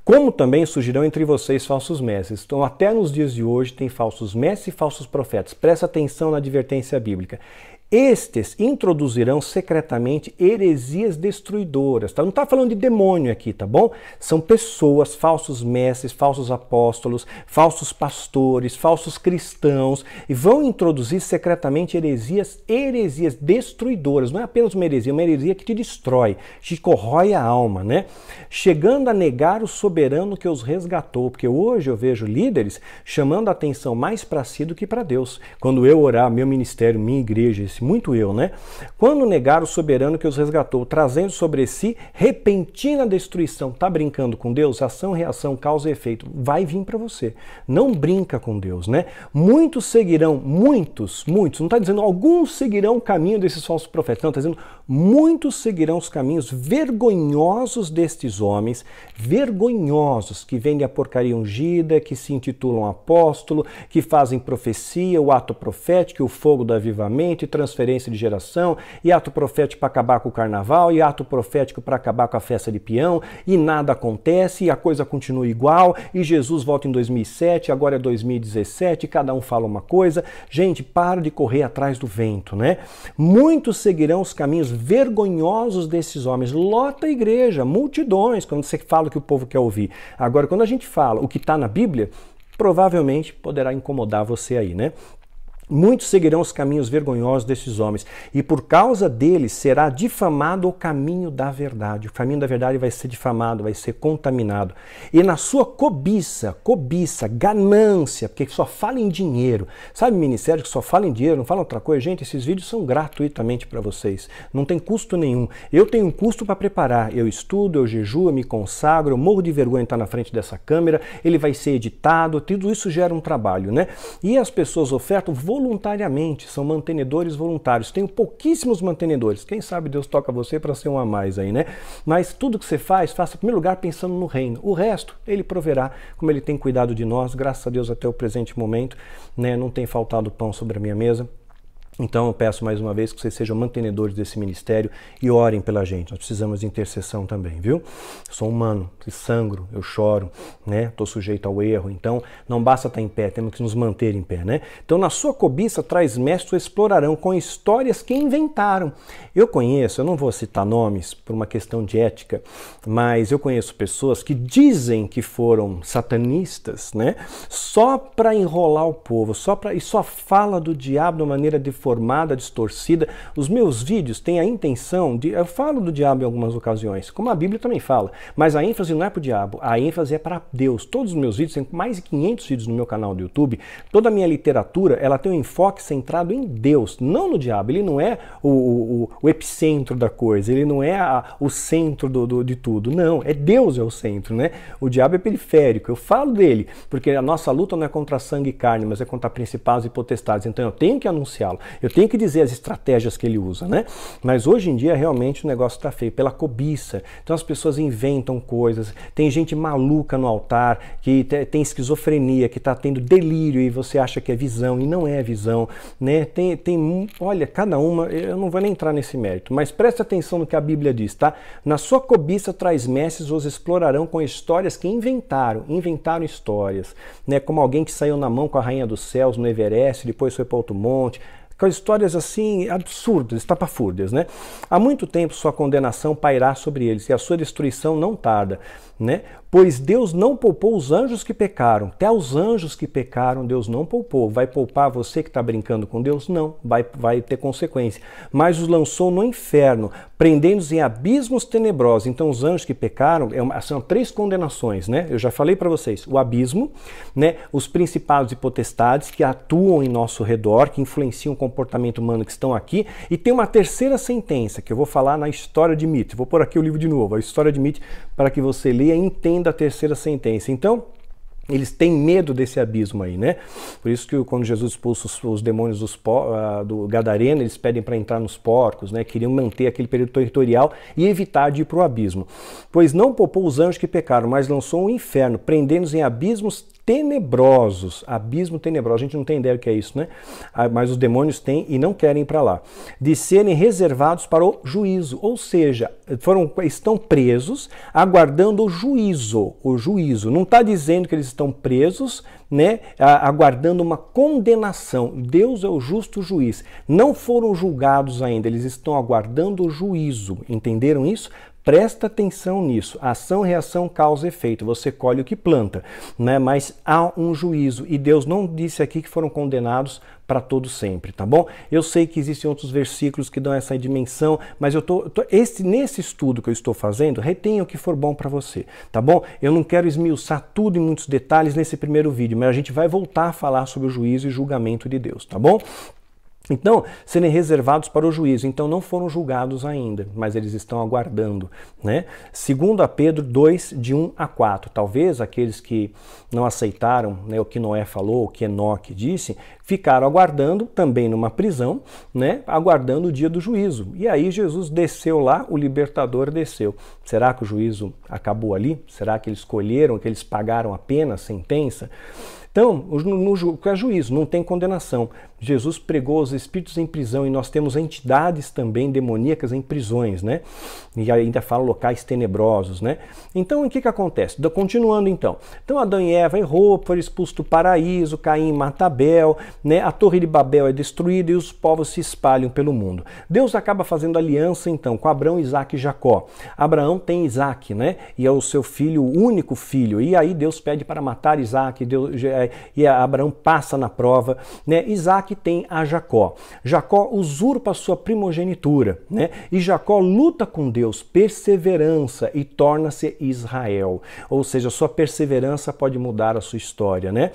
Como também surgirão entre vocês falsos mestres. Então até nos dias de hoje tem falsos mestres e falsos profetas. Presta atenção na advertência bíblica. Estes introduzirão secretamente heresias destruidoras. Tá? Não está falando de demônio aqui, tá bom? São pessoas, falsos mestres, falsos apóstolos, falsos pastores, falsos cristãos, e vão introduzir secretamente heresias destruidoras. Não é apenas uma heresia que te destrói, te corrói a alma, né? Chegando a negar o soberano que os resgatou. Porque hoje eu vejo líderes chamando a atenção mais para si do que para Deus. Quando eu orar, meu ministério, minha igreja, muito eu, né? Quando negar o soberano que os resgatou, trazendo sobre si repentina destruição. Tá brincando com Deus? Ação, reação, causa e efeito. Vai vir para você. Não brinca com Deus, né? Muitos seguirão, muitos, não está dizendo alguns seguirão o caminho desses falsos profetas. Não, está dizendo muitos seguirão os caminhos vergonhosos destes homens, vergonhosos, que vendem a porcaria ungida, que se intitulam apóstolo, que fazem profecia, o ato profético, o fogo do avivamento e transferência de geração, e ato profético para acabar com o carnaval, e ato profético para acabar com a festa de peão, e nada acontece, e a coisa continua igual, e Jesus volta em 2007, agora é 2017, e cada um fala uma coisa. Gente, para de correr atrás do vento, né? Muitos seguirão os caminhos vergonhosos desses homens. Lota a igreja, multidões, quando você fala o que o povo quer ouvir. Agora, quando a gente fala o que está na Bíblia, provavelmente poderá incomodar você aí, né? Muitos seguirão os caminhos vergonhosos desses homens, e por causa deles será difamado o caminho da verdade. O caminho da verdade vai ser difamado, vai ser contaminado. E na sua cobiça, ganância, porque só fala em dinheiro. Sabe ministério que só fala em dinheiro, não fala outra coisa? Gente, esses vídeos são gratuitamente para vocês. Não tem custo nenhum. Eu tenho um custo para preparar. Eu estudo, eu jejuo, eu me consagro, eu morro de vergonha de estar na frente dessa câmera, ele vai ser editado, tudo isso gera um trabalho, né? E as pessoas ofertam voluntariamente, são mantenedores voluntários. Tenho pouquíssimos mantenedores. Quem sabe Deus toca você para ser um a mais aí, né? Mas tudo que você faz, faça em primeiro lugar pensando no reino. O resto, ele proverá, como ele tem cuidado de nós, graças a Deus até o presente momento, né? Não tem faltado pão sobre a minha mesa. Então eu peço mais uma vez que vocês sejam mantenedores desse ministério e orem pela gente. Nós precisamos de intercessão também, viu? Eu sou humano, eu sangro, eu choro, né? Estou sujeito ao erro. Então não basta estar em pé, temos que nos manter em pé, né? Então na sua cobiça traz mestres explorarão com histórias que inventaram. Eu conheço, eu não vou citar nomes por uma questão de ética, mas eu conheço pessoas que dizem que foram satanistas, né? Só para enrolar o povo, e só fala do diabo de uma maneira deformada, distorcida. Os meus vídeos têm a intenção de... Eu falo do diabo em algumas ocasiões, como a Bíblia também fala, mas a ênfase não é para o diabo, a ênfase é para Deus. Todos os meus vídeos, tem mais de 500 vídeos no meu canal do YouTube, toda a minha literatura, ela tem um enfoque centrado em Deus, não no diabo. Ele não é o epicentro da coisa, ele não é o centro de tudo, não, é Deus é o centro, né? O diabo é periférico, eu falo dele, porque a nossa luta não é contra sangue e carne, mas é contra principados e potestades, então eu tenho que anunciá-lo, eu tenho que dizer as estratégias que ele usa, né? Mas hoje em dia realmente o negócio está feio, pela cobiça, então as pessoas inventam coisas, tem gente maluca no altar, que tem esquizofrenia, que está tendo delírio e você acha que é visão e não é visão, né? Olha, cada uma, eu não vou nem entrar nesse mérito, mas preste atenção no que a Bíblia diz, tá? Na sua cobiça traz mestres, os explorarão com histórias que inventaram histórias, né? Como alguém que saiu na mão com a rainha dos céus no Everest, depois foi para outro monte, com histórias assim absurdas, estapafúrdias, né? Há muito tempo sua condenação pairá sobre eles e a sua destruição não tarda, né? Pois Deus não poupou os anjos que pecaram, até os anjos que pecaram Deus não poupou. Vai poupar você que está brincando com Deus? Não, vai ter consequência. Mas os lançou no inferno, prendendo-os em abismos tenebrosos. Então os anjos que pecaram, são 3 condenações, né? Eu já falei para vocês, o abismo, né? Os principados e potestades que atuam em nosso redor, que influenciam o comportamento humano que estão aqui, e tem uma terceira sentença, que eu vou falar na História de Mite. Vou pôr aqui o livro de novo, a História de Mite, para que você leia e entenda a terceira sentença. Então, eles têm medo desse abismo aí, né? Por isso que quando Jesus expulsa os demônios do Gadareno, eles pedem para entrar nos porcos, né? Queriam manter aquele período territorial e evitar de ir para o abismo. Pois não poupou os anjos que pecaram, mas lançou o inferno, prendendo-os em abismos tenebrosos. Abismo tenebroso, a gente não tem ideia do que é isso, né? Mas os demônios têm e não querem ir para lá. De serem reservados para o juízo, ou seja, estão presos aguardando o juízo. O juízo. Não está dizendo que eles estão presos, né, aguardando uma condenação. Deus é o justo juiz. Não foram julgados ainda, eles estão aguardando o juízo. Entenderam isso? Presta atenção nisso. Ação, reação, causa e efeito. Você colhe o que planta, né? Mas há um juízo e Deus não disse aqui que foram condenados para todo sempre, tá bom? Eu sei que existem outros versículos que dão essa dimensão, mas nesse estudo que eu estou fazendo, retenha o que for bom para você, tá bom? Eu não quero esmiuçar tudo em muitos detalhes nesse primeiro vídeo, mas a gente vai voltar a falar sobre o juízo e julgamento de Deus, tá bom? Então, serem reservados para o juízo. Então, não foram julgados ainda, mas eles estão aguardando, né? Segundo a Pedro 2, de 1 a 4. Talvez aqueles que não aceitaram, né, o que Noé falou, o que Enoque disse, ficaram aguardando também numa prisão, né, aguardando o dia do juízo. E aí Jesus desceu lá, o libertador desceu. Será que o juízo acabou ali? Será que eles escolheram, que eles pagaram a pena, a sentença? Então, no juízo, não tem condenação. Jesus pregou os espíritos em prisão e nós temos entidades também demoníacas em prisões, né? E ainda fala locais tenebrosos, né? Então, o que acontece? Continuando então. Então, Adão e Eva errou, foram expulsos do paraíso, Caim mata Abel, né? A Torre de Babel é destruída e os povos se espalham pelo mundo. Deus acaba fazendo aliança então com Abraão, Isaac e Jacó. Abraão tem Isaac, né? E é o seu filho, o único filho. E aí Deus pede para matar Isaac, e Abraão passa na prova, né? Isaac tem a Jacó. Jacó usurpa a sua primogenitura, né? E Jacó luta com Deus, perseverança, e torna-se Israel. Ou seja, a sua perseverança pode mudar a sua história, né?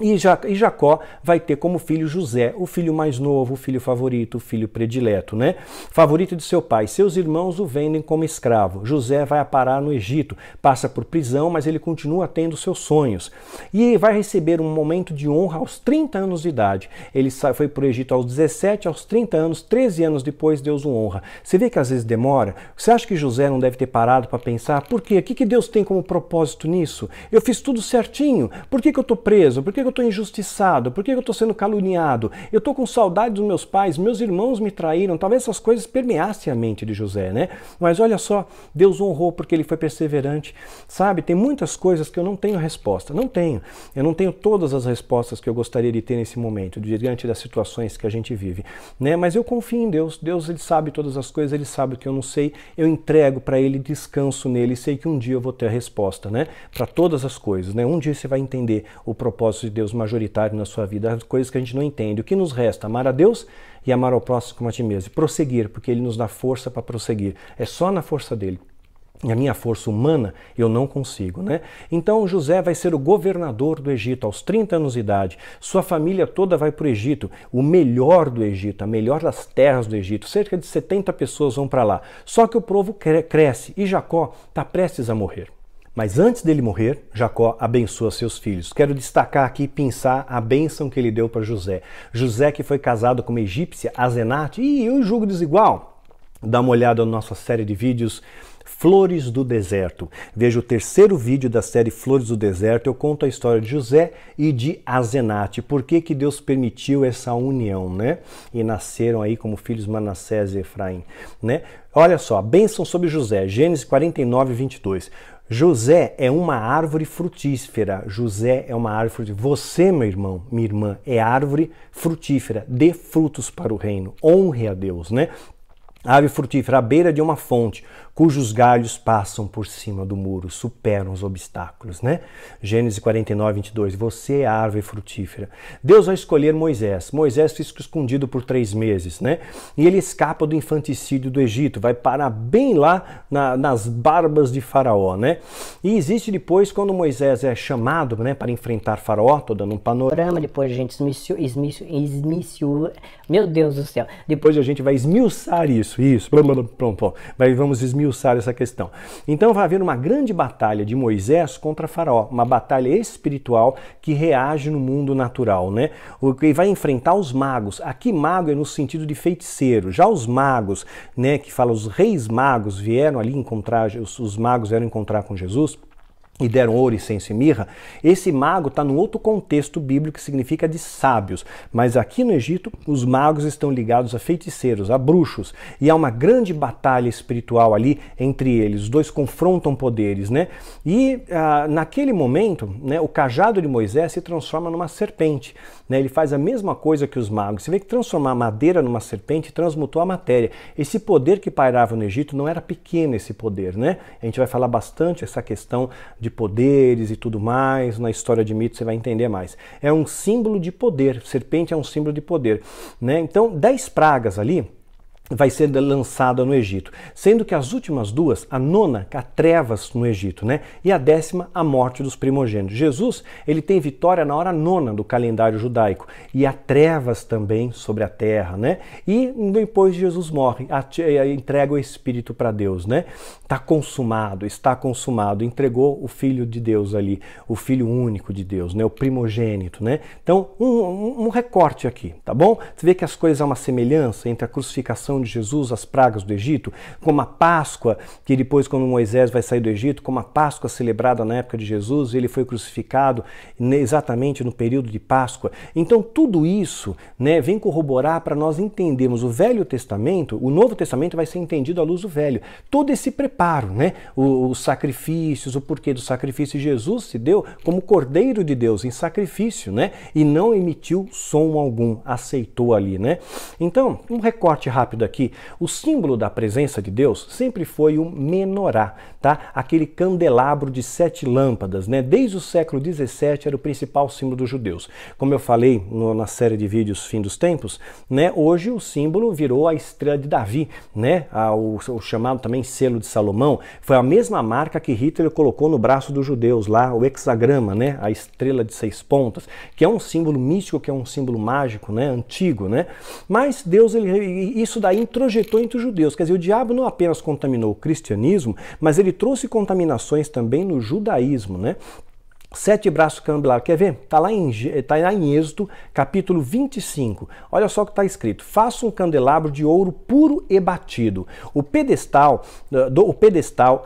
E Jacó vai ter como filho José, o filho mais novo, o filho favorito, o filho predileto, né? Favorito de seu pai. Seus irmãos o vendem como escravo. José vai parar no Egito, passa por prisão, mas ele continua tendo seus sonhos. E vai receber um momento de honra aos 30 anos de idade. Ele foi para o Egito aos 17, aos 30 anos, 13 anos depois Deus o honra. Você vê que às vezes demora? Você acha que José não deve ter parado para pensar? Por quê? O que Deus tem como propósito nisso? Eu fiz tudo certinho. Por que eu estou preso? Por que eu eu estou injustiçado? Por que eu estou sendo caluniado? Eu estou com saudade dos meus pais, meus irmãos me traíram. Talvez essas coisas permeassem a mente de José, né? Mas olha só, Deus honrou porque ele foi perseverante. Sabe, tem muitas coisas que eu não tenho resposta. Não tenho. Eu não tenho todas as respostas que eu gostaria de ter nesse momento, diante das situações que a gente vive, né? Mas eu confio em Deus. Deus, ele sabe todas as coisas, ele sabe o que eu não sei. Eu entrego para ele, descanso nele e sei que um dia eu vou ter a resposta, né? Para todas as coisas, né? Um dia você vai entender o propósito de Deus majoritário na sua vida, as coisas que a gente não entende. O que nos resta? Amar a Deus e amar ao próximo como a ti mesmo. E prosseguir, porque ele nos dá força para prosseguir. É só na força dele. E a minha força humana eu não consigo, né? Então José vai ser o governador do Egito aos 30 anos de idade. Sua família toda vai para o Egito, o melhor do Egito, a melhor das terras do Egito. Cerca de 70 pessoas vão para lá. Só que o povo cresce e Jacó está prestes a morrer. Mas antes dele morrer, Jacó abençoa seus filhos. Quero destacar aqui e pensar a bênção que ele deu para José. José que foi casado com uma egípcia, Azenate, e o julgo desigual. Dá uma olhada na nossa série de vídeos Flores do Deserto. Veja o terceiro vídeo da série Flores do Deserto. Eu conto a história de José e de Azenate. Por que que Deus permitiu essa união, né? E nasceram aí como filhos Manassés e Efraim, né? Olha só, a bênção sobre José, Gênesis 49, 22. José é uma árvore frutífera. José é uma árvore frutífera. Você, meu irmão, minha irmã, é árvore frutífera. Dê frutos para o reino. Honre a Deus, né? Árvore frutífera à beira de uma fonte, cujos galhos passam por cima do muro, superam os obstáculos, né? Gênesis 49, 22. Você é a árvore frutífera. Deus vai escolher Moisés. Moisés fica escondido por 3 meses, né? E ele escapa do infanticídio do Egito, vai parar bem lá nas barbas de Faraó, né? E existe depois, quando Moisés é chamado, né, para enfrentar Faraó, tô dando um panorama, depois a gente meu Deus do céu, depois a gente vai esmiuçar isso, pronto, vamos esmiuçar essa questão. Então vai haver uma grande batalha de Moisés contra Faraó, uma batalha espiritual que reage no mundo natural, né? O que vai enfrentar os magos. Aqui mago é no sentido de feiticeiro. Já os magos, né, que fala os reis magos vieram ali encontrar, os magos vieram encontrar com Jesus e deram ouro, incenso e mirra. Esse mago está num outro contexto bíblico que significa de sábios. Mas aqui no Egito, os magos estão ligados a feiticeiros, a bruxos. E há uma grande batalha espiritual ali entre eles. Os dois confrontam poderes, né? E naquele momento, né, o cajado de Moisés se transforma numa serpente, né? Ele faz a mesma coisa que os magos. Você vê que transformar a madeira numa serpente transmutou a matéria. Esse poder que pairava no Egito não era pequeno, esse poder, né? A gente vai falar bastante essa questão de poderes e tudo mais, na história de mitos você vai entender mais. É um símbolo de poder, serpente é um símbolo de poder, né? Então 10 pragas ali vai ser lançada no Egito, sendo que as últimas 2, a 9ª, a trevas no Egito, né? E a 10ª, a morte dos primogênitos. Jesus, ele tem vitória na hora 9ª do calendário judaico, e há trevas também sobre a terra, né? E depois Jesus morre, entrega o Espírito para Deus, né? Está consumado, entregou o Filho de Deus ali, o Filho único de Deus, né? O primogênito, né? Então, um recorte aqui, tá bom? Você vê que as coisas há uma semelhança entre a crucificação de Jesus, as pragas do Egito, como a Páscoa, que depois quando Moisés vai sair do Egito, como a Páscoa celebrada na época de Jesus, ele foi crucificado exatamente no período de Páscoa. Então tudo isso, né, vem corroborar para nós entendermos o Velho Testamento, o Novo Testamento vai ser entendido à luz do Velho. Todo esse preparo, né, os sacrifícios, o porquê do sacrifício, Jesus se deu como Cordeiro de Deus em sacrifício, né, e não emitiu som algum, aceitou ali, né. Então, um recorte rápido aqui, o símbolo da presença de Deus sempre foi o menorá, tá? Aquele candelabro de 7 lâmpadas, né? Desde o século 17 era o principal símbolo dos judeus. Como eu falei na série de vídeos Fim dos Tempos, né? Hoje o símbolo virou a estrela de Davi, né? O chamado também selo de Salomão, foi a mesma marca que Hitler colocou no braço dos judeus lá, o hexagrama, né? A estrela de 6 pontas, que é um símbolo místico, que é um símbolo mágico, né? Antigo, né? Mas Deus, isso daí introjetou entre os judeus. Quer dizer, o diabo não apenas contaminou o cristianismo, mas ele trouxe contaminações também no judaísmo, né? 7 braços candelabros. Quer ver? Está lá em Êxodo, capítulo 25. Olha só o que está escrito. Faça um candelabro de ouro puro e batido. O pedestal,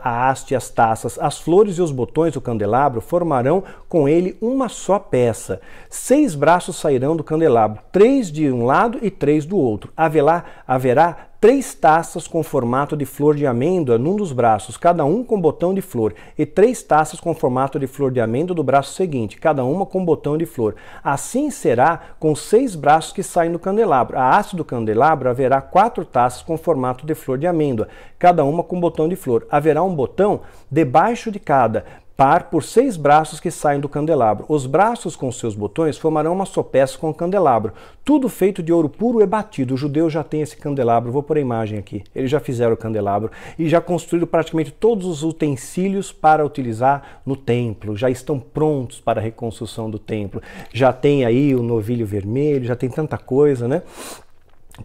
a haste, as taças, as flores e os botões do candelabro formarão com ele uma só peça. 6 braços sairão do candelabro, 3 de um lado e 3 do outro. Haverá 3 taças com formato de flor de amêndoa num dos braços, cada um com botão de flor, e 3 taças com formato de flor de amêndoa do braço seguinte, cada uma com botão de flor. Assim será com 6 braços que saem do candelabro. A haste do candelabro haverá 4 taças com formato de flor de amêndoa, cada uma com botão de flor. Haverá um botão debaixo de cada par por 6 braços que saem do candelabro. Os braços com seus botões formarão uma só peça com o candelabro. Tudo feito de ouro puro e batido. O judeu já tem esse candelabro. Vou pôr a imagem aqui. Eles já fizeram o candelabro e já construíram praticamente todos os utensílios para utilizar no templo. Já estão prontos para a reconstrução do templo. Já tem aí o novilho vermelho, já tem tanta coisa, né?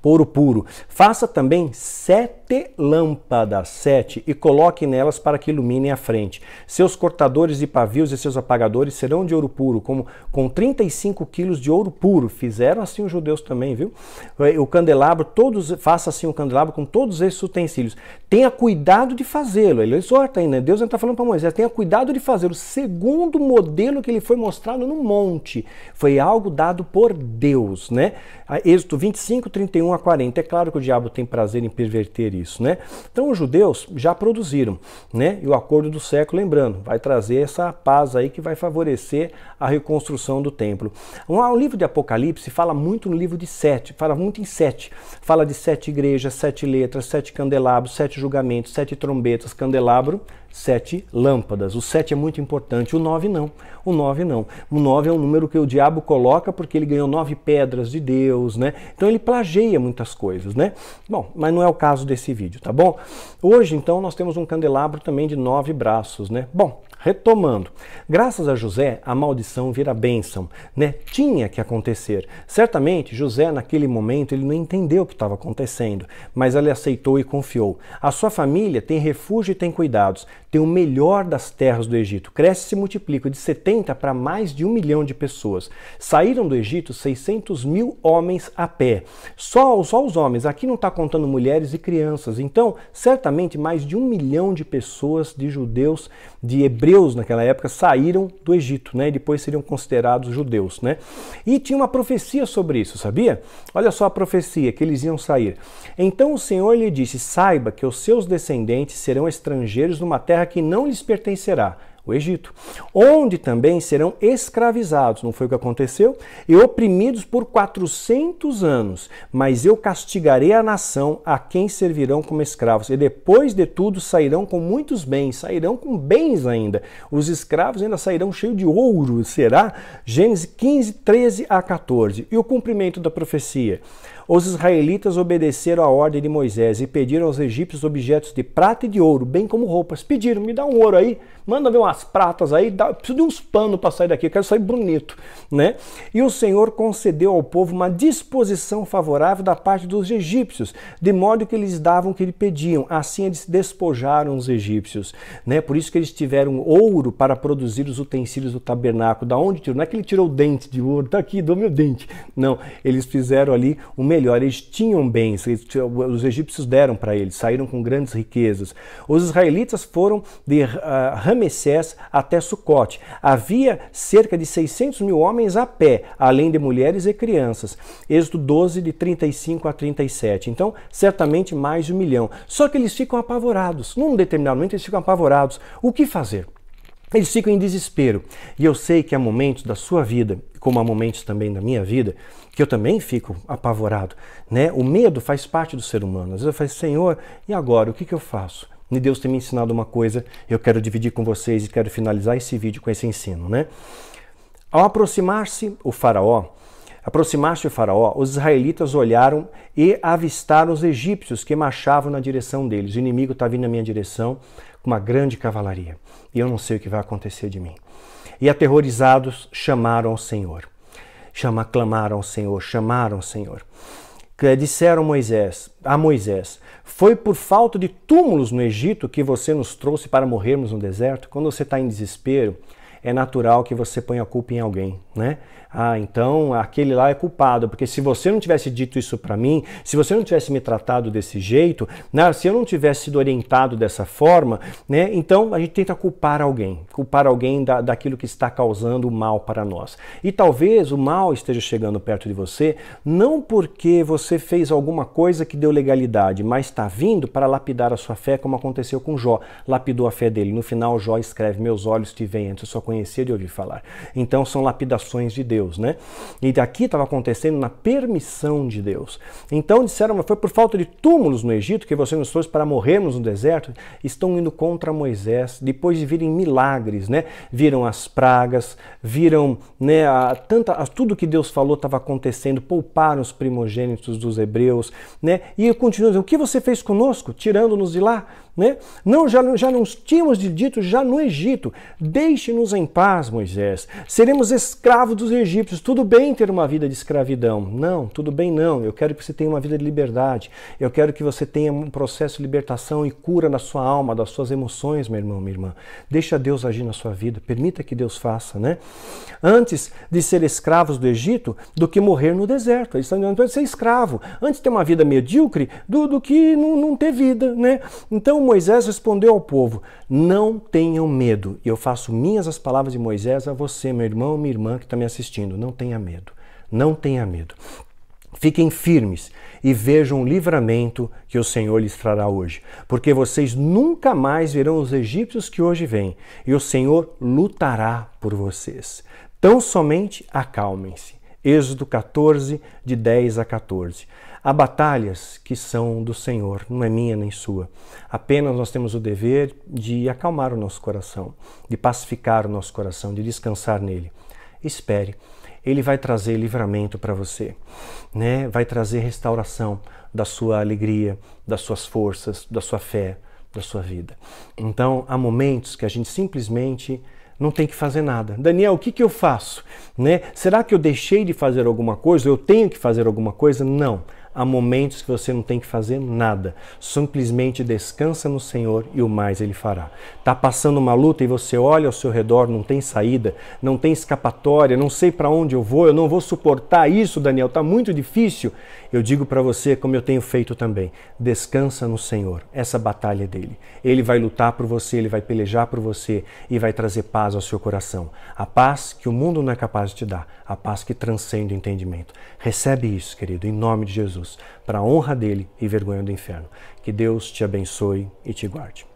Ouro puro. Faça também 7 lâmpadas, 7, e coloque nelas para que iluminem a frente. Seus cortadores de pavios e seus apagadores serão de ouro puro, com 35 quilos de ouro puro. Fizeram assim os judeus também, viu? O candelabro, faça assim o candelabro com todos esses utensílios. Tenha cuidado de fazê-lo. Ele exorta aí, né? Deus está falando para Moisés, tenha cuidado de fazer o segundo modelo que ele foi mostrado no monte. Foi algo dado por Deus, né? Êxodo 25, 31 a 40. É claro que o diabo tem prazer em perverter isso, né? Então os judeus já produziram, né? E o acordo do século, lembrando, vai trazer essa paz aí que vai favorecer a reconstrução do templo. O livro de Apocalipse fala muito no livro de 7, fala muito em 7. Fala de 7 igrejas, 7 letras, 7 candelabros, 7 julgamentos, 7 trombetas, candelabro, 7 lâmpadas. O 7 é muito importante, o 9 não. O 9 não. O 9 é um número que o diabo coloca porque ele ganhou 9 pedras de Deus, né? Então ele plageia muitas coisas, né? Bom, mas não é o caso desse vídeo, tá bom? Hoje, então, nós temos um candelabro também de 9 braços, né? Bom, retomando, graças a José, a maldição vira bênção, né? Tinha que acontecer. Certamente, José, naquele momento, ele não entendeu o que estava acontecendo, mas ele aceitou e confiou. A sua família tem refúgio e tem cuidados, tem o melhor das terras do Egito. Cresce e se multiplica de 70 para mais de 1 milhão de pessoas. Saíram do Egito 600 mil homens a pé. Só os homens, aqui não está contando mulheres e crianças. Então, certamente, mais de 1 milhão de pessoas, de judeus, de hebreus naquela época, saíram do Egito, né? E depois seriam considerados judeus, né? E tinha uma profecia sobre isso, sabia? Olha só a profecia, que eles iam sair. Então o Senhor lhe disse, saiba que os seus descendentes serão estrangeiros numa terra que não lhes pertencerá, o Egito, onde também serão escravizados, não foi o que aconteceu? E oprimidos por 400 anos, mas eu castigarei a nação a quem servirão como escravos, e depois de tudo sairão com muitos bens, sairão com bens ainda, os escravos ainda sairão cheios de ouro, será? Gênesis 15, 13 a 14, e o cumprimento da profecia. Os israelitas obedeceram à ordem de Moisés e pediram aos egípcios objetos de prata e de ouro, bem como roupas. Pediram, me dá um ouro aí, manda ver umas pratas aí, preciso de uns panos para sair daqui, eu quero sair bonito, né? E o Senhor concedeu ao povo uma disposição favorável da parte dos egípcios, de modo que eles davam o que lhe pediam. Assim eles despojaram os egípcios, né? Por isso que eles tiveram ouro para produzir os utensílios do tabernáculo. Da onde tirou? Não é que ele tirou o dente de ouro, tá aqui, dou meu dente. Não, eles fizeram ali o melhor. Eles tinham bens, os egípcios deram para eles, saíram com grandes riquezas. Os israelitas foram de Ramessés até Sucote. Havia cerca de 600 mil homens a pé, além de mulheres e crianças. Êxodo 12, de 35 a 37. Então, certamente mais de 1 milhão. Só que eles ficam apavorados. Num determinado momento, eles ficam apavorados. O que fazer? Eles ficam em desespero. E eu sei que há momentos da sua vida, como há momentos também da minha vida, que eu também fico apavorado, né? O medo faz parte do ser humano. Às vezes eu falo, Senhor, e agora? O que eu faço? E Deus tem me ensinado uma coisa, eu quero dividir com vocês e quero finalizar esse vídeo com esse ensino, né? Ao aproximar-se o faraó, os israelitas olharam e avistaram os egípcios que marchavam na direção deles. O inimigo está vindo na minha direção com uma grande cavalaria. E eu não sei o que vai acontecer de mim. E aterrorizados, chamaram ao Senhor. Clamaram ao Senhor, chamaram ao Senhor. Disseram a Moisés, foi por falta de túmulos no Egito que você nos trouxe para morrermos no deserto? Quando você está em desespero, é natural que você ponha a culpa em alguém, né? Ah, então aquele lá é culpado, porque se você não tivesse dito isso para mim, se você não tivesse me tratado desse jeito, né, se eu não tivesse sido orientado dessa forma, né, então a gente tenta culpar alguém daquilo que está causando o mal para nós. E talvez o mal esteja chegando perto de você, não porque você fez alguma coisa que deu legalidade, mas está vindo para lapidar a sua fé, como aconteceu com Jó. Lapidou a fé dele. No final, Jó escreve: meus olhos te veem, antes eu só conhecia de ouvir falar. Então são lapidações de Deus, né? E daqui estava acontecendo na permissão de Deus. Então disseram: foi por falta de túmulos no Egito que você nos trouxe para morrermos no deserto. Estão indo contra Moisés, depois de virem milagres, né? Viram as pragas, viram, né, tudo que Deus falou estava acontecendo, pouparam os primogênitos dos hebreus, né? E eu continuo dizendo: o que você fez conosco, tirando-nos de lá? Né? Não, já nos tínhamos dito já no Egito: deixe-nos em paz, Moisés, seremos escravos dos egípcios. Tudo bem ter uma vida de escravidão? Não, tudo bem não. Eu quero que você tenha uma vida de liberdade. Eu quero que você tenha um processo de libertação e cura na sua alma, das suas emoções, meu irmão, minha irmã. Deixa Deus agir na sua vida, permita que Deus faça, né? Antes de ser escravos do Egito, do que morrer no deserto. Eles estão dizendo: ser escravo, antes de ter uma vida medíocre do que não ter vida, né? Então Moisés respondeu ao povo: não tenham medo. E eu faço minhas as palavras de Moisés a você, meu irmão, minha irmã que está me assistindo. Não tenha medo. Não tenha medo. Fiquem firmes e vejam o livramento que o Senhor lhes trará hoje, porque vocês nunca mais verão os egípcios que hoje vêm, e o Senhor lutará por vocês. Tão somente acalmem-se. Êxodo 14, de 10 a 14. Há batalhas que são do Senhor, não é minha nem sua. Apenas nós temos o dever de acalmar o nosso coração, de pacificar o nosso coração, de descansar nele. Espere. Ele vai trazer livramento para você, né? Vai trazer restauração da sua alegria, das suas forças, da sua fé, da sua vida. Então, há momentos que a gente simplesmente não tem que fazer nada. Daniel, o que eu faço? Né? Será que eu deixei de fazer alguma coisa? Eu tenho que fazer alguma coisa? Não. Há momentos que você não tem que fazer nada. Simplesmente descansa no Senhor e o mais Ele fará. Está passando uma luta e você olha ao seu redor, não tem saída, não tem escapatória, não sei para onde eu não vou suportar isso, Daniel, está muito difícil. Eu digo para você, como eu tenho feito também: descansa no Senhor. Essa batalha é dele. Ele vai lutar por você, ele vai pelejar por você e vai trazer paz ao seu coração. A paz que o mundo não é capaz de te dar, a paz que transcende o entendimento. Recebe isso, querido, em nome de Jesus, para a honra dele e vergonha do inferno. Que Deus te abençoe e te guarde.